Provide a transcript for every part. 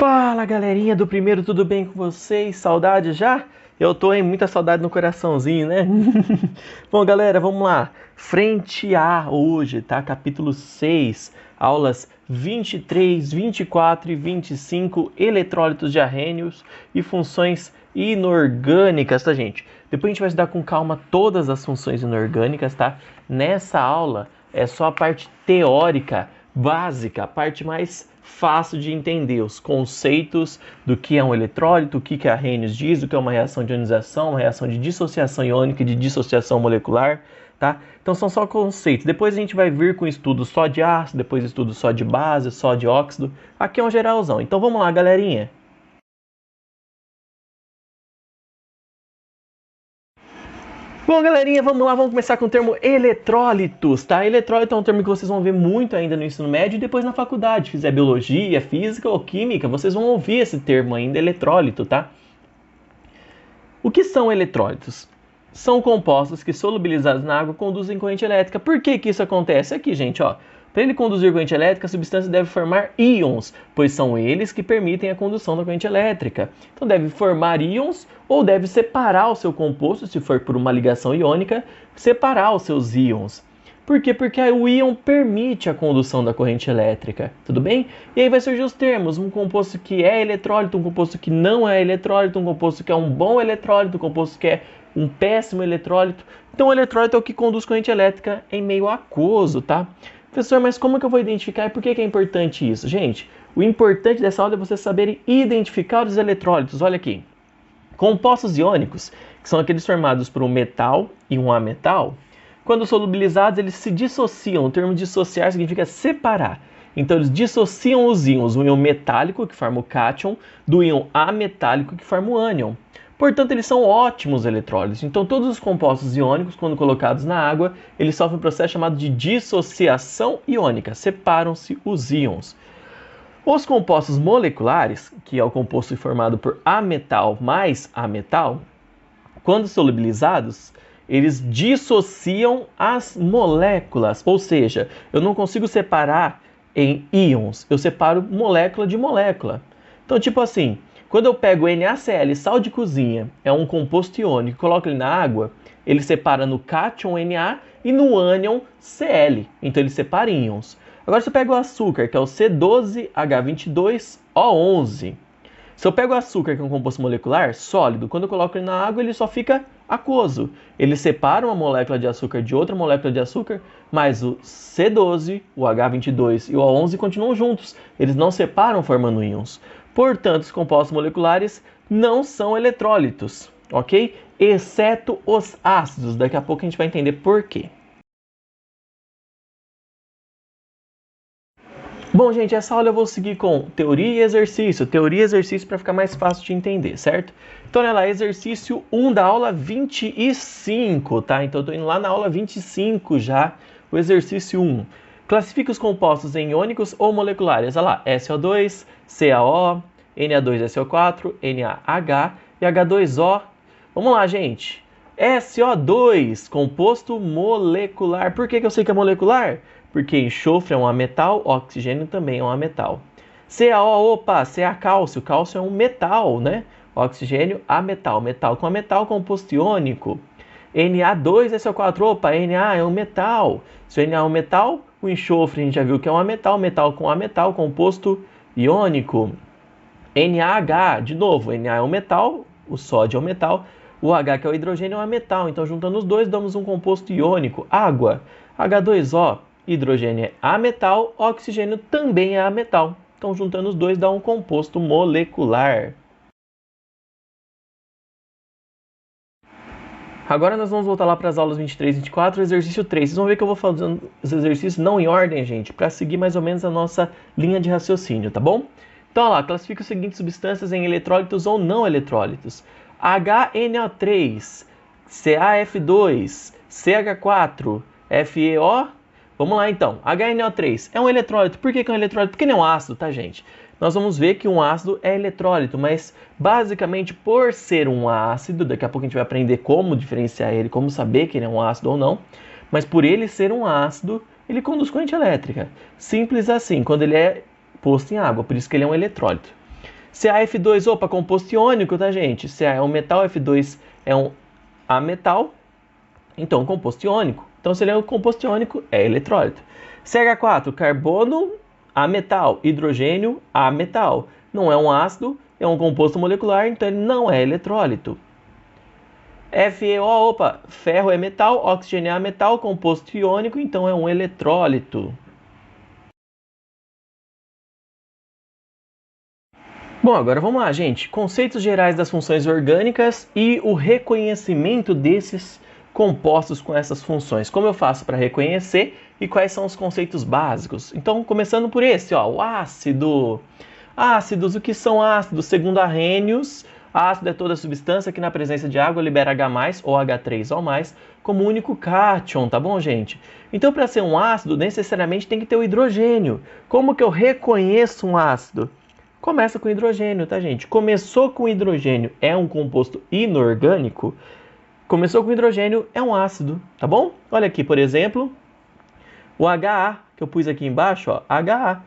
Fala galerinha do primeiro, tudo bem com vocês? Saudade já? Eu tô em muita saudade no coraçãozinho, né? Bom galera, vamos lá. Frente A hoje, tá? Capítulo 6, aulas 23, 24 e 25, eletrólitos de arrênios e funções inorgânicas, tá gente? Depois a gente vai estudar com calma todas as funções inorgânicas, tá? Nessa aula é só a parte teórica, básica, a parte mais fácil de entender, os conceitos do que é um eletrólito, o que Arrhenius diz, o que é uma reação de ionização, uma reação de dissociação iônica e de dissociação molecular, tá? Então são só conceitos. Depois a gente vai vir com estudo só de ácido, depois estudo só de base, só de óxido. Aqui é um geralzão. Então vamos lá, galerinha. Bom, galerinha, vamos lá, vamos começar com o termo eletrólitos, tá? Eletrólito é um termo que vocês vão ver muito ainda no ensino médio e depois na faculdade. Se fizer biologia, física ou química, vocês vão ouvir esse termo ainda, eletrólito, tá? O que são eletrólitos? São compostos que, solubilizados na água, conduzem corrente elétrica. Por que isso acontece? Aqui, gente, ó. Para ele conduzir corrente elétrica, a substância deve formar íons, pois são eles que permitem a condução da corrente elétrica. Então deve formar íons ou deve separar o seu composto, se for por uma ligação iônica, separar os seus íons. Por quê? Porque o íon permite a condução da corrente elétrica, tudo bem? E aí vai surgir os termos, um composto que é eletrólito, um composto que não é eletrólito, um composto que é um bom eletrólito, um composto que é um péssimo eletrólito. Então o eletrólito é o que conduz corrente elétrica em meio aquoso, tá? Professor, mas como que eu vou identificar e por que é importante isso? Gente, o importante dessa aula é vocês saberem identificar os eletrólitos. Olha aqui. Compostos iônicos, que são aqueles formados por um metal e um ametal, quando solubilizados, eles se dissociam. O termo dissociar significa separar. Então, eles dissociam os íons, o íon metálico, que forma o cátion, do íon ametálico, que forma o ânion. Portanto, eles são ótimos eletrólitos. Então, todos os compostos iônicos, quando colocados na água, eles sofrem um processo chamado de dissociação iônica. Separam-se os íons. Os compostos moleculares, que é o composto formado por ametal mais ametal, quando solubilizados, eles dissociam as moléculas. Ou seja, eu não consigo separar em íons, eu separo molécula de molécula. Então, tipo assim, quando eu pego NaCl, sal de cozinha, é um composto iônico, coloco ele na água, ele separa no cátion Na e no ânion Cl. Então ele separa em íons. Agora se eu pego o açúcar, que é o C12H22O11. Se eu pego o açúcar, que é um composto molecular sólido, quando eu coloco ele na água, ele só fica aquoso. Ele separa uma molécula de açúcar de outra molécula de açúcar, mas o C12, o H22 e o O11 continuam juntos. Eles não separam formando íons. Portanto, os compostos moleculares não são eletrólitos, ok? Exceto os ácidos. Daqui a pouco a gente vai entender por quê. Bom, gente, essa aula eu vou seguir com teoria e exercício. Teoria e exercício para ficar mais fácil de entender, certo? Então, olha lá, exercício 1 da aula 25, tá? Então, eu tô indo lá na aula 25 já, o exercício 1. Classifica os compostos em iônicos ou moleculares. Olha lá, SO2, CaO, Na2SO4, NaH e H2O. Vamos lá, gente. SO2, composto molecular. Por que eu sei que é molecular? Porque enxofre é um ametal, oxigênio também é um ametal. CaO, opa, Ca cálcio. Cálcio é um metal, né? Oxigênio, ametal. Metal com ametal, composto iônico. Na2SO4, opa, Na é um metal. Se o Na é um metal, o enxofre a gente já viu que é um ametal. Metal com ametal, composto iônico. NaH, de novo, Na é um metal, o sódio é um metal. O H, que é o hidrogênio, é um ametal. Então, juntando os dois, damos um composto iônico. Água, H2O. Hidrogênio é ametal, oxigênio também é ametal. Então, juntando os dois, dá um composto molecular. Agora nós vamos voltar lá para as aulas 23 e 24, exercício 3. Vocês vão ver que eu vou fazendo os exercícios não em ordem, gente, para seguir mais ou menos a nossa linha de raciocínio, tá bom? Então, olha lá, classifica as seguintes substâncias em eletrólitos ou não eletrólitos. HNO3, CaF2, CH4, FeO. Vamos lá então, HNO3 é um eletrólito. Por que é um eletrólito? Porque ele é um ácido, tá, gente? Nós vamos ver que um ácido é eletrólito, mas basicamente por ser um ácido, daqui a pouco a gente vai aprender como diferenciar ele, como saber que ele é um ácido ou não, mas por ele ser um ácido, ele conduz corrente elétrica. Simples assim, quando ele é posto em água, por isso que ele é um eletrólito. CaF2, opa, composto iônico, tá, gente? Ca é um metal, F2 é um ametal, então composto iônico. Então, se ele é um composto iônico, é eletrólito. CH4, carbono, ametal, hidrogênio, ametal. Não é um ácido, é um composto molecular, então ele não é eletrólito. FeO, opa, ferro é metal, oxigênio é ametal, composto iônico, então é um eletrólito. Bom, agora vamos lá, gente. Conceitos gerais das funções orgânicas e o reconhecimento desses compostos com essas funções. Como eu faço para reconhecer e quais são os conceitos básicos? Então, começando por esse, ó, o ácido. Ácidos, o que são ácidos? Segundo Arrhenius, ácido é toda substância que na presença de água libera H+, ou H3O+, como único cátion, tá bom, gente? Então, para ser um ácido, necessariamente tem que ter o hidrogênio. Como que eu reconheço um ácido? Começa com hidrogênio, tá, gente? Começou com hidrogênio, é um composto inorgânico. Começou com hidrogênio, é um ácido, tá bom? Olha aqui, por exemplo, o HA, que eu pus aqui embaixo, ó, HA.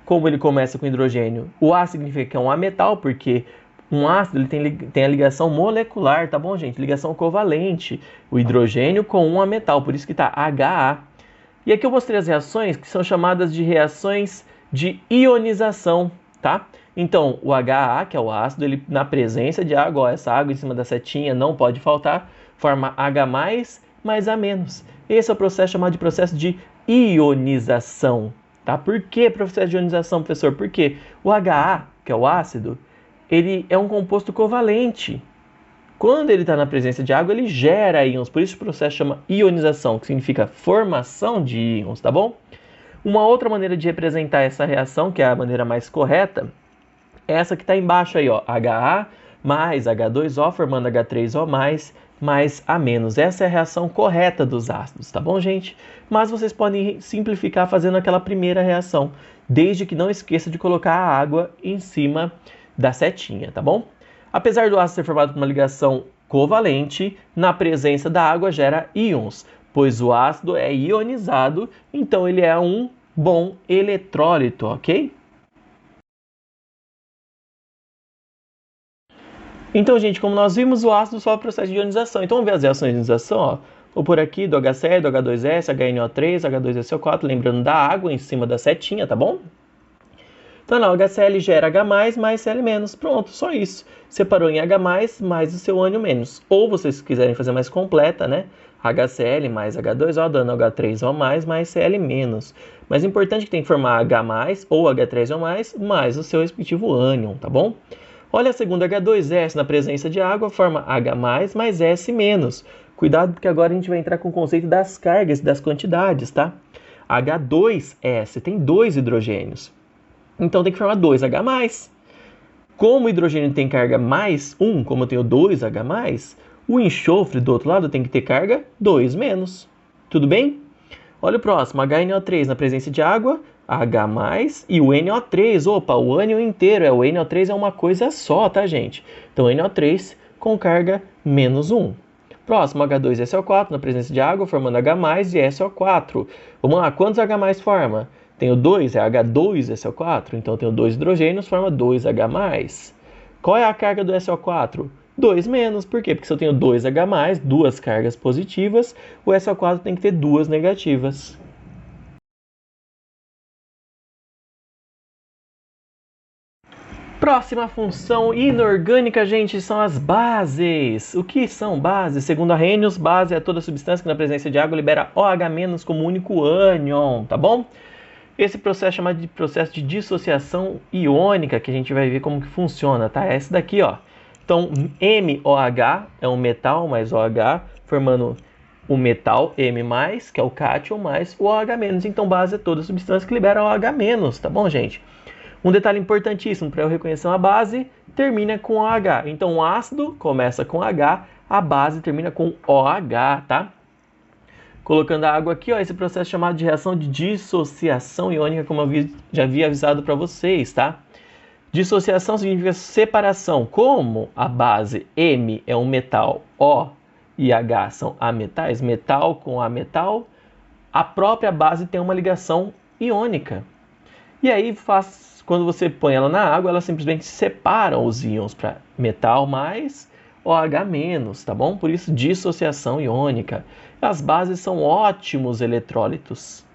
Como ele começa com hidrogênio? O A significa que é um ametal, porque um ácido ele tem a ligação molecular, tá bom, gente? Ligação covalente. O hidrogênio com um ametal, por isso que tá HA. E aqui eu mostrei as reações que são chamadas de reações de ionização, tá? Então, o HA, que é o ácido, ele na presença de água, ó, essa água em cima da setinha não pode faltar, forma H+, mais A-. Esse é o processo chamado de processo de ionização. Tá? Por que processo de ionização, professor? Porque o HA, que é o ácido, ele é um composto covalente. Quando ele está na presença de água, ele gera íons. Por isso o processo chama ionização, que significa formação de íons, tá bom? Uma outra maneira de representar essa reação, que é a maneira mais correta, é essa que está embaixo aí, ó, HA mais H2O formando H3O mais A-. Essa é a reação correta dos ácidos, tá bom, gente? Mas vocês podem simplificar fazendo aquela primeira reação, desde que não esqueça de colocar a água em cima da setinha, tá bom? Apesar do ácido ser formado por uma ligação covalente, na presença da água gera íons, pois o ácido é ionizado, então ele é um bom eletrólito, ok? Então, gente, como nós vimos, o ácido sofre processo de ionização. Então, vamos ver as reações de ionização, ó. Vou por aqui do HCl, do H2S, HNO3, H2SO4, lembrando da água em cima da setinha, tá bom? Então, não, HCl gera H+, mais Cl-. Pronto, só isso. Separou em H+, mais o seu ânion menos. Ou, vocês quiserem fazer mais completa, né? HCl mais H2O, dando H3O+, mais Cl-. Mas o importante é que tem que formar H+, ou H3O+, mais o seu respectivo ânion, tá bom? Olha a segunda H2S na presença de água, forma H+, mais S-. Cuidado, porque agora a gente vai entrar com o conceito das cargas e das quantidades, tá? H2S tem 2 hidrogênios. Então tem que formar 2H+. Como o hidrogênio tem carga mais 1, como eu tenho 2H+, o enxofre do outro lado tem que ter carga 2-. Tudo bem? Olha o próximo, HNO3 na presença de água, H+, e o NO3, opa, o ânion inteiro, o NO3 é uma coisa só, tá, gente? Então, NO3 com carga -1. Próximo, H2SO4 na presença de água, formando H+, e SO4. Vamos lá, quantos H+ forma? Tenho 2, é H2SO4, então eu tenho 2 hidrogênios, forma 2H+. Qual é a carga do SO4? 2-. Por quê? Porque se eu tenho 2H+, duas cargas positivas, o SO4 tem que ter 2 negativas. Próxima função inorgânica, gente, são as bases. O que são bases? Segundo Arrhenius, base é toda substância que na presença de água libera OH- como único ânion, tá bom? Esse processo é chamado de processo de dissociação iônica, que a gente vai ver como que funciona, tá? É esse daqui, ó. Então, MOH é um metal mais OH, formando o metal M+, que é o cátion, mais o OH-. Então, base é toda substância que libera OH-, tá bom, gente? Um detalhe importantíssimo para eu reconhecer uma base, termina com OH. Então, o ácido começa com H, a base termina com OH, tá? Colocando a água aqui, ó, esse processo chamado de reação de dissociação iônica, como eu já havia avisado para vocês, tá? Dissociação significa separação. Como a base M é um metal, O e H são ametais, metal com ametal, a própria base tem uma ligação iônica. E aí faz quando você põe ela na água, elas simplesmente separam os íons para metal mais OH menos, tá bom? Por isso, dissociação iônica. As bases são ótimos eletrólitos.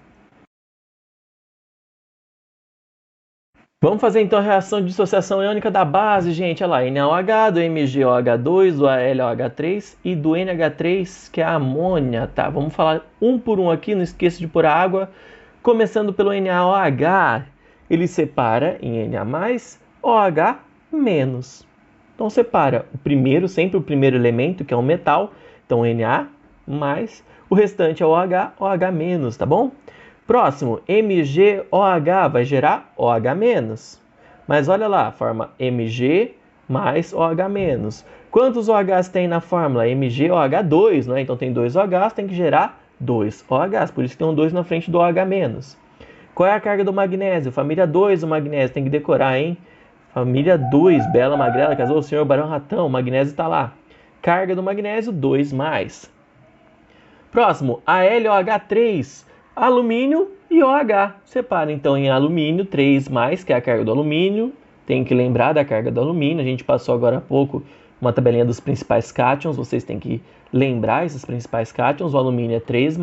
Vamos fazer então a reação de dissociação iônica da base, gente. Olha lá, NaOH, do MgOH2, do AlOH3 e do NH3, que é a amônia, tá? Vamos falar um por um aqui, não esqueça de pôr a água. Começando pelo NaOH, ele separa em Na+, OH-. Então separa o primeiro, sempre o primeiro elemento, que é um metal, então Na+, o restante é OH, OH-, tá bom? Próximo, MgOH vai gerar OH-. Mas olha lá, forma Mg mais OH-. Quantos OHs tem na fórmula? MgOH2, né? Então tem 2 OHs, tem que gerar 2 OHs, por isso tem um 2 na frente do OH-. Qual é a carga do magnésio? Família 2 do magnésio, tem que decorar, hein? Família 2, Bela Magrela, casou o senhor Barão Ratão, o magnésio está lá. Carga do magnésio, 2+. Próximo, AlOH3, alumínio e OH. Separa então em alumínio, 3+, que é a carga do alumínio. Tem que lembrar da carga do alumínio. A gente passou agora há pouco uma tabelinha dos principais cátions. Vocês têm que lembrar esses principais cátions. O alumínio é 3+,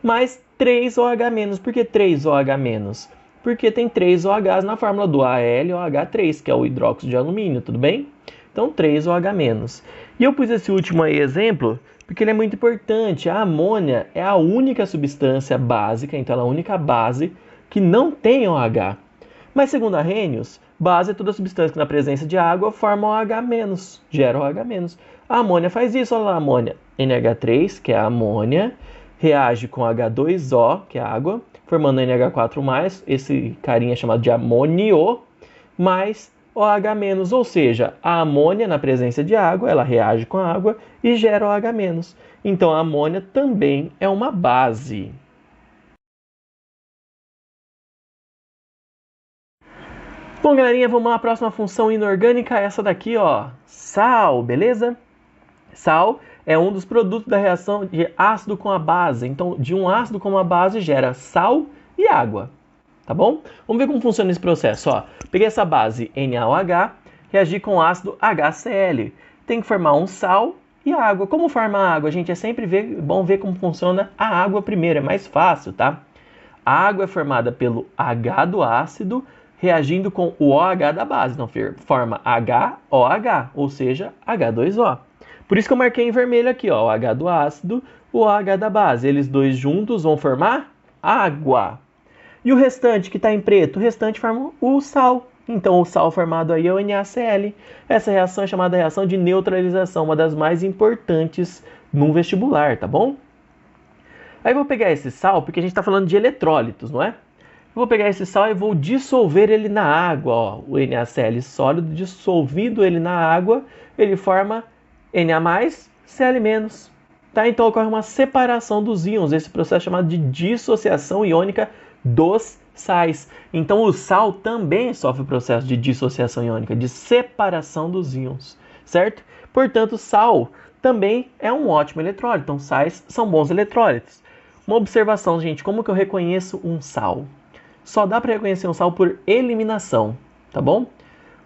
mais 3 OH-. Por que 3 OH-? Porque tem 3 OHs na fórmula do AlOH3, que é o hidróxido de alumínio, tudo bem? Então 3 OH-. E eu pus esse último aí exemplo porque ele é muito importante. A amônia é a única substância básica, então ela é a única base que não tem OH. Mas segundo Arrhenius, base é toda substância que na presença de água forma OH-, gera OH-. A amônia faz isso, olha lá a amônia. NH3, que é a amônia, reage com H2O, que é a água, formando NH4+, esse carinha é chamado de amônio, mais OH-, ou seja, a amônia na presença de água, ela reage com a água e gera OH-. Então a amônia também é uma base. Bom, galerinha, vamos lá, a próxima função inorgânica, essa daqui, ó, sal, beleza? Sal é um dos produtos da reação de ácido com a base. Então, de um ácido com uma base gera sal e água. Tá bom? Vamos ver como funciona esse processo. Ó, peguei essa base NaOH, reagi com ácido HCl. Tem que formar um sal e água. Como forma a água? Gente, é sempre bom ver como funciona a água primeiro, é mais fácil, tá? A água é formada pelo H do ácido reagindo com o OH da base. Então, forma HOH, ou seja, H2O. Por isso que eu marquei em vermelho aqui, ó, o H do ácido, o OH da base. Eles dois juntos vão formar água. E o restante que está em preto? O restante forma o sal. Então, o sal formado aí é o NaCl. Essa reação é chamada reação de neutralização, uma das mais importantes num vestibular, tá bom? Aí eu vou pegar esse sal, porque a gente está falando de eletrólitos, não é? Eu vou pegar esse sal e vou dissolver ele na água. Ó. O NaCl sólido, dissolvido ele na água, ele forma Na+, Cl-. Tá? Então, ocorre uma separação dos íons. Esse processo é chamado de dissociação iônica dos sais. Então, o sal também sofre o processo de dissociação iônica, de separação dos íons, certo? Portanto, sal também é um ótimo eletrólito. Então, sais são bons eletrólitos. Uma observação, gente, como que eu reconheço um sal? Só dá para reconhecer um sal por eliminação, tá bom?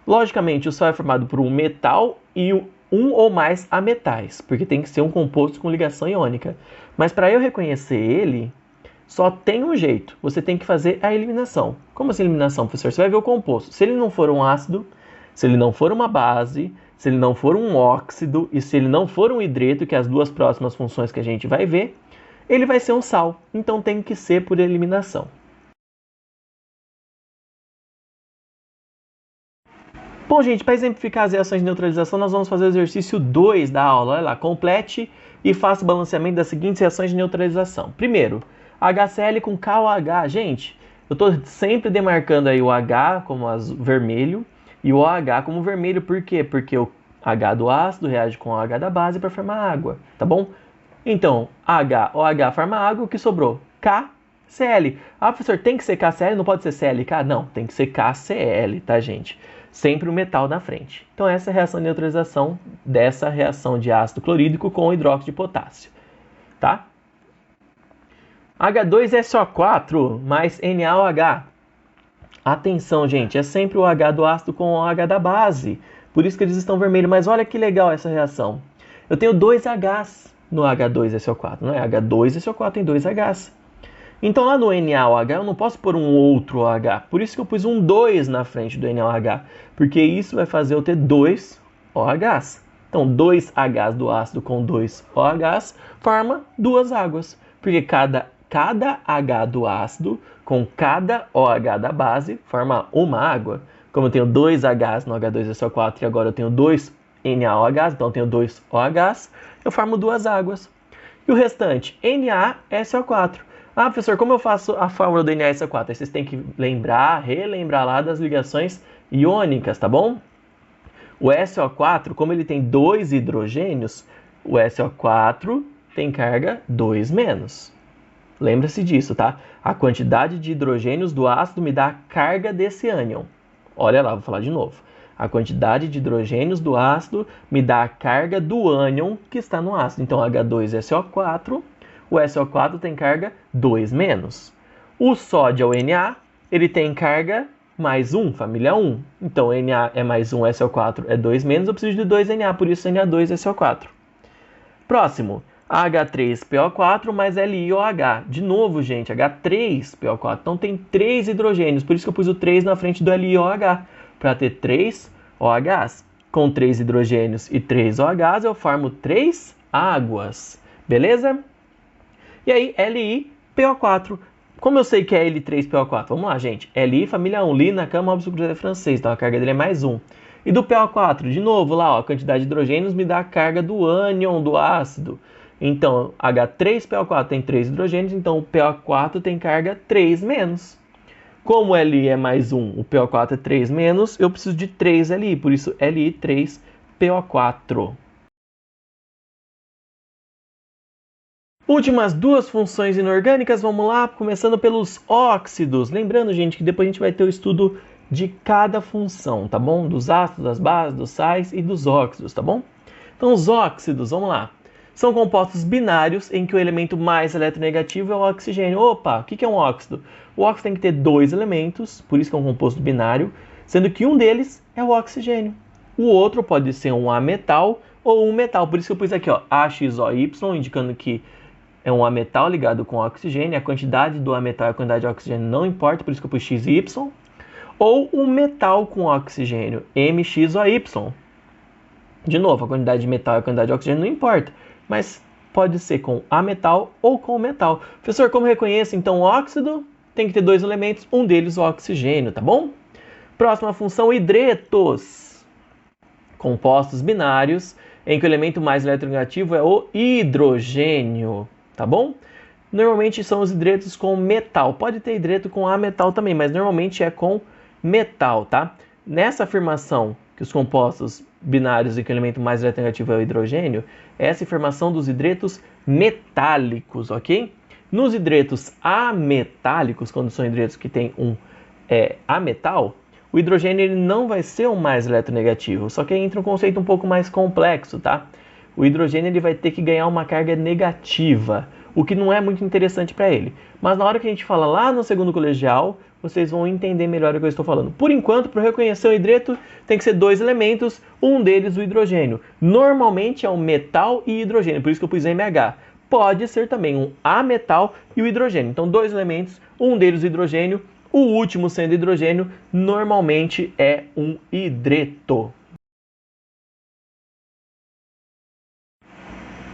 Logicamente, o sal é formado por um metal e um ou mais ametais, porque tem que ser um composto com ligação iônica. Mas para eu reconhecer ele, só tem um jeito, você tem que fazer a eliminação. Como assim eliminação, professor? Você vai ver o composto. Se ele não for um ácido, se ele não for uma base, se ele não for um óxido e se ele não for um hidreto, que é as duas próximas funções que a gente vai ver, ele vai ser um sal. Então tem que ser por eliminação. Bom, gente, para exemplificar as reações de neutralização, nós vamos fazer o exercício 2 da aula. Olha lá, complete e faça o balanceamento das seguintes reações de neutralização. Primeiro, HCl com KOH. Gente, eu estou sempre demarcando aí o H como vermelho e o OH como vermelho. Por quê? Porque o H do ácido reage com o OH da base para formar água, tá bom? Então, HOH forma água, o que sobrou? KCl. Ah, professor, tem que ser KCl, não pode ser ClK? Não, tem que ser KCl, tá, gente? Sempre o metal na frente. Então, essa é a reação de neutralização dessa reação de ácido clorídrico com hidróxido de potássio, tá? H2SO4 mais NaOH. Atenção, gente, é sempre o H do ácido com o H da base. Por isso que eles estão vermelhos. Mas olha que legal essa reação. Eu tenho 2 Hs no H2SO4, não é? H2SO4 tem 2 Hs. Então lá no NaOH eu não posso pôr um outro OH. Por isso que eu pus um 2 na frente do NaOH. Porque isso vai fazer eu ter 2 OHs. Então 2 Hs do ácido com 2 OHs forma 2 águas. Porque cada H do ácido com cada OH da base forma uma água. Como eu tenho 2 Hs no H2SO4 e agora eu tenho 2 NaOHs, então eu tenho 2 OHs, eu formo 2 águas. E o restante, NaSO4. Ah, professor, como eu faço a fórmula do NaSO4? Aí vocês têm que relembrar lá das ligações iônicas, tá bom? O SO4, como ele tem 2 hidrogênios, o SO4 tem carga 2-. Lembra-se disso, tá? A quantidade de hidrogênios do ácido me dá a carga desse ânion. Olha lá, vou falar de novo. A quantidade de hidrogênios do ácido me dá a carga do ânion que está no ácido. Então, H2SO4, o SO4 tem carga 2-. O sódio é o Na, ele tem carga mais 1, família 1. Então, Na é mais 1, SO4 é 2-, eu preciso de 2 Na, por isso Na2SO4. Próximo, H3PO4 mais LiOH. De novo, gente, H3PO4. Então, tem 3 hidrogênios, por isso que eu pus o 3 na frente do LiOH. Para ter 3 OHs. Com 3 hidrogênios e 3 OHs, eu formo 3 águas. Beleza? E aí, LiPO4. Como eu sei que é L3PO4? Vamos lá, gente. Li, família 1. Li na cama, óbvio, é francês. Então, a carga dele é mais 1. E do PO4, de novo, lá, ó, a quantidade de hidrogênios me dá a carga do ânion, do ácido. Então, H3PO4 tem 3 hidrogênios, então o PO4 tem carga 3-. Como Li é mais 1, o PO4 é 3-, eu preciso de 3 Li, por isso Li3PO4. Últimas duas funções inorgânicas, vamos lá, começando pelos óxidos. Lembrando, gente, que depois a gente vai ter o estudo de cada função, tá bom? Dos ácidos, das bases, dos sais e dos óxidos, tá bom? Então, os óxidos, vamos lá. São compostos binários em que o elemento mais eletronegativo é o oxigênio. Opa, o que é um óxido? O óxido tem que ter 2 elementos, por isso que é um composto binário, sendo que um deles é o oxigênio. O outro pode ser um ametal ou um metal, por isso que eu pus aqui, ó, AXOY, indicando que é um ametal ligado com oxigênio. A quantidade do ametal e a quantidade de oxigênio não importa, por isso que eu pus XY. Ou um metal com oxigênio, MXOY. De novo, a quantidade de metal e a quantidade de oxigênio não importa, mas pode ser com ametal ou com metal. Professor, como reconheço, então, o óxido tem que ter 2 elementos, um deles o oxigênio, tá bom? Próxima função, hidretos. Compostos binários em que o elemento mais eletronegativo é o hidrogênio, tá bom? Normalmente são os hidretos com metal. Pode ter hidreto com ametal também, mas normalmente é com metal, tá? Nessa afirmação que os compostos binários em que o elemento mais eletronegativo é o hidrogênio, essa afirmação dos hidretos metálicos, ok? Nos hidretos ametálicos, quando são hidretos que têm um ametal, o hidrogênio ele não vai ser o mais eletronegativo, só que aí entra um conceito um pouco mais complexo, tá? O hidrogênio ele vai ter que ganhar uma carga negativa, o que não é muito interessante para ele. Mas na hora que a gente fala lá no segundo colegial, vocês vão entender melhor o que eu estou falando. Por enquanto, para reconhecer o hidreto, tem que ser 2 elementos, um deles o hidrogênio. Normalmente é um metal e hidrogênio, por isso que eu pus MH. Pode ser também um ametal e o hidrogênio. Então, 2 elementos, um deles o hidrogênio, o último sendo hidrogênio, normalmente é um hidreto.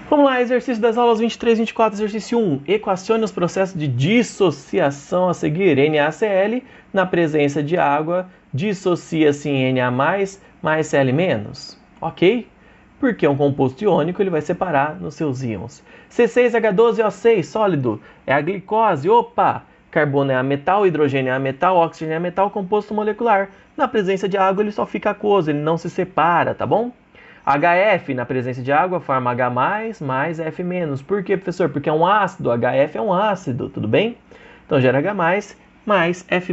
Vamos lá, exercício das aulas 23 e 24, exercício 1. Equacione os processos de dissociação a seguir. NaCl, na presença de água, dissocia-se em Na+, mais Cl-. Ok? Porque é um composto iônico, ele vai separar nos seus íons. C6H12O6, sólido, é a glicose. Opa! Carbono é ametal, hidrogênio é ametal, oxigênio é ametal, composto molecular. Na presença de água, ele só fica aquoso, ele não se separa, tá bom? HF, na presença de água, forma H+, mais F-. Por quê, professor? Porque é um ácido, HF é um ácido, tudo bem? Então, gera H+, mais F-.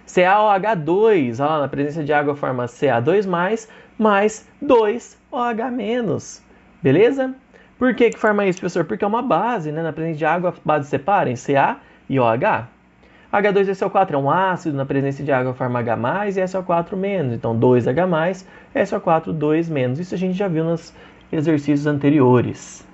CaOH2, olha lá, na presença de água, forma Ca2+, mais 2OH-. Beleza? Por que forma isso, professor? Porque é uma base, né? Na presença de água, a base separa em Ca e OH. H2SO4 é um ácido, na presença de água forma H+, e SO4-. Então 2H+, SO4, 2-. Isso a gente já viu nos exercícios anteriores.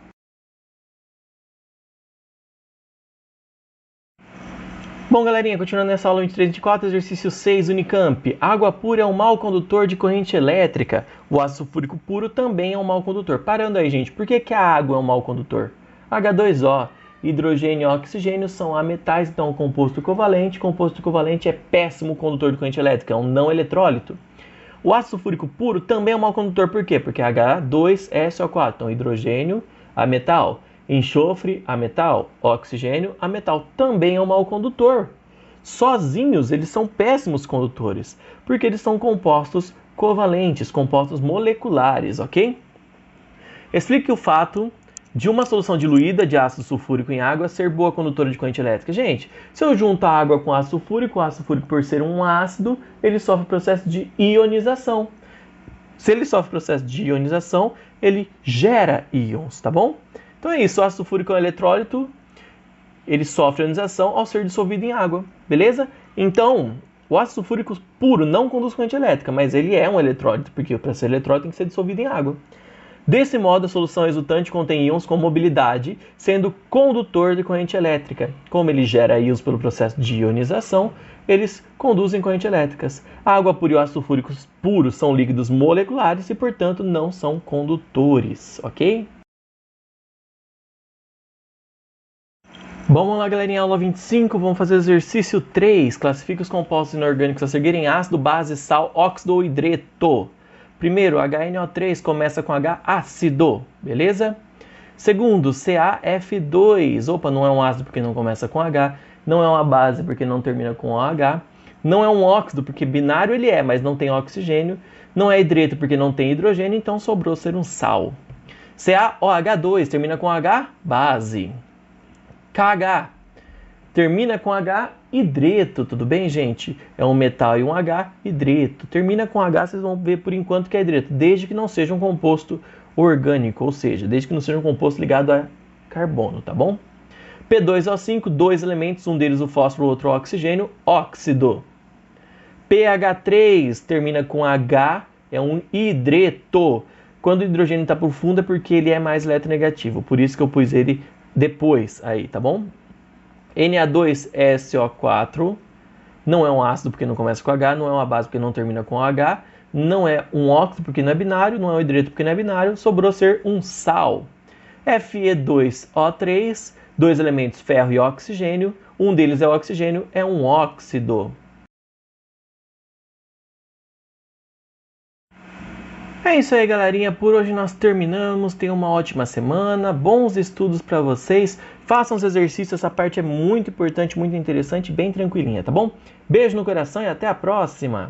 Bom, galerinha, continuando nessa aula 23 e 24, exercício 6, Unicamp. Água pura é um mau condutor de corrente elétrica. O ácido sulfúrico puro também é um mau condutor. Parando aí, gente, por que a água é um mau condutor? H2O, hidrogênio e oxigênio são ametais, então o composto covalente. Composto covalente é péssimo condutor de corrente elétrica, é um não eletrólito. O ácido sulfúrico puro também é um mau condutor, por quê? Porque H2SO4, então hidrogênio, ametal. Enxofre, ametal, oxigênio, ametal, também é um mau condutor. Sozinhos, eles são péssimos condutores, porque eles são compostos covalentes, compostos moleculares, ok? Explique o fato de uma solução diluída de ácido sulfúrico em água ser boa condutora de corrente elétrica. Gente, se eu junto a água com ácido sulfúrico, por ser um ácido, ele sofre processo de ionização. Se ele sofre processo de ionização, ele gera íons, tá bom? Então é isso, o ácido sulfúrico é um eletrólito, ele sofre ionização ao ser dissolvido em água, beleza? Então, o ácido sulfúrico puro não conduz corrente elétrica, mas ele é um eletrólito, porque para ser eletrólito tem que ser dissolvido em água. Desse modo, a solução resultante contém íons com mobilidade, sendo condutor de corrente elétrica. Como ele gera íons pelo processo de ionização, eles conduzem corrente elétricas. A água pura e o ácido sulfúrico puro são líquidos moleculares e, portanto, não são condutores, ok? Vamos lá, galerinha, aula 25, vamos fazer o exercício 3. Classifique os compostos inorgânicos a seguirem: ácido, base, sal, óxido ou hidreto. Primeiro, HNO3 começa com H, ácido, beleza? Segundo, CaF2. Opa, não é um ácido porque não começa com H. Não é uma base porque não termina com OH. Não é um óxido porque binário ele é, mas não tem oxigênio. Não é hidreto porque não tem hidrogênio, então sobrou ser um sal. CaOH2 termina com H, base. KH termina com H, hidreto, tudo bem, gente? É um metal e um H, hidreto. Termina com H, vocês vão ver por enquanto que é hidreto, desde que não seja um composto orgânico, ou seja, desde que não seja um composto ligado a carbono, tá bom? P2O5, dois elementos, um deles o fósforo, o outro o oxigênio, óxido. PH3 termina com H, é um hidreto. Quando o hidrogênio está por fundo é porque ele é mais eletronegativo, por isso que eu pus ele depois aí, tá bom? Na2SO4 não é um ácido porque não começa com H, não é uma base porque não termina com H, não é um óxido porque não é binário, não é um hidreto porque não é binário, sobrou ser um sal. Fe2O3, dois elementos, ferro e oxigênio, um deles é o oxigênio, é um óxido. É isso aí, galerinha. Por hoje nós terminamos. Tenham uma ótima semana. Bons estudos para vocês. Façam os exercícios. Essa parte é muito importante, muito interessante, bem tranquilinha, tá bom? Beijo no coração e até a próxima.